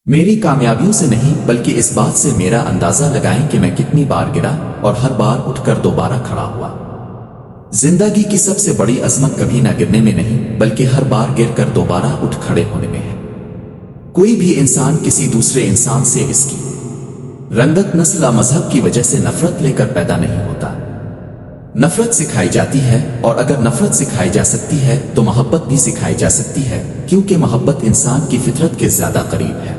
میری کامیابیوں سے نہیں بلکہ اس بات سے میرا اندازہ لگائیں کہ میں کتنی بار گرا اور ہر بار اٹھ کر دوبارہ کھڑا ہوا۔ زندگی کی سب سے بڑی عظمت کبھی نہ گرنے میں نہیں بلکہ ہر بار گر کر دوبارہ اٹھ کھڑے ہونے میں ہے۔ کوئی بھی انسان کسی دوسرے انسان سے اس کی رنگت، نسل یا مذہب کی وجہ سے نفرت لے کر پیدا نہیں ہوتا۔ نفرت سکھائی جاتی ہے، اور اگر نفرت سکھائی جا سکتی ہے تو محبت بھی سکھائی جا سکتی ہے، کیونکہ محبت انسان کی فطرت کے زیادہ قریب ہے۔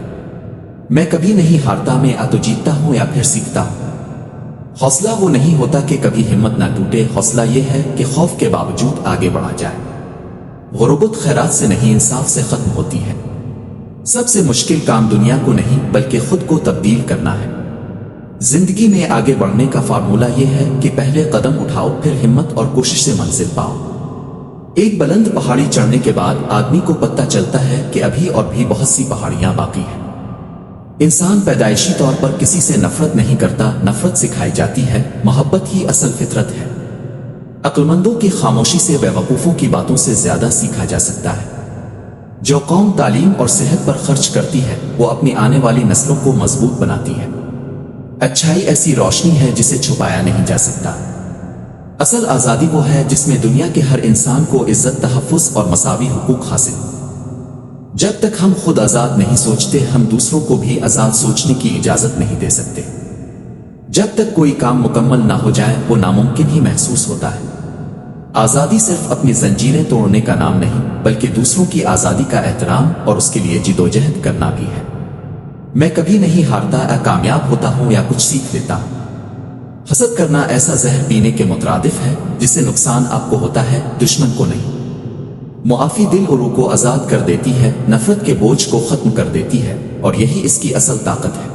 میں کبھی نہیں ہارتا، میں یا تو جیتتا ہوں یا پھر سیکھتا ہوں۔ حوصلہ وہ نہیں ہوتا کہ کبھی ہمت نہ ٹوٹے، حوصلہ یہ ہے کہ خوف کے باوجود آگے بڑھا جائے۔ غربت خیرات سے نہیں، انصاف سے ختم ہوتی ہے۔ سب سے مشکل کام دنیا کو نہیں بلکہ خود کو تبدیل کرنا ہے۔ زندگی میں آگے بڑھنے کا فارمولہ یہ ہے کہ پہلے قدم اٹھاؤ، پھر ہمت اور کوشش سے منزل پاؤ۔ ایک بلند پہاڑی چڑھنے کے بعد آدمی کو پتہ چلتا ہے کہ ابھی اور بھی بہت سی پہاڑیاں باقی ہیں۔ انسان پیدائشی طور پر کسی سے نفرت نہیں کرتا، نفرت سکھائی جاتی ہے، محبت ہی اصل فطرت ہے۔ عقل مندوں کی خاموشی سے بیوقوفوں کی باتوں سے زیادہ سیکھا جا سکتا ہے۔ جو قوم تعلیم اور صحت پر خرچ کرتی ہے وہ اپنی آنے والی نسلوں کو مضبوط بناتی ہے۔ اچھائی ایسی روشنی ہے جسے چھپایا نہیں جا سکتا۔ اصل آزادی وہ ہے جس میں دنیا کے ہر انسان کو عزت، تحفظ اور مساوی حقوق حاصل ہو۔ جب تک ہم خود آزاد نہیں سوچتے، ہم دوسروں کو بھی آزاد سوچنے کی اجازت نہیں دے سکتے۔ جب تک کوئی کام مکمل نہ ہو جائے وہ ناممکن ہی محسوس ہوتا ہے۔ آزادی صرف اپنی زنجیریں توڑنے کا نام نہیں بلکہ دوسروں کی آزادی کا احترام اور اس کے لیے جدوجہد کرنا بھی ہے۔ میں کبھی نہیں ہارتا، یا کامیاب ہوتا ہوں یا کچھ سیکھ لیتا ہوں۔ حسد کرنا ایسا زہر پینے کے مترادف ہے جس سے نقصان آپ کو ہوتا ہے، دشمن کو نہیں۔ معافی دل اور روح کو آزاد کر دیتی ہے، نفرت کے بوجھ کو ختم کر دیتی ہے، اور یہی اس کی اصل طاقت ہے۔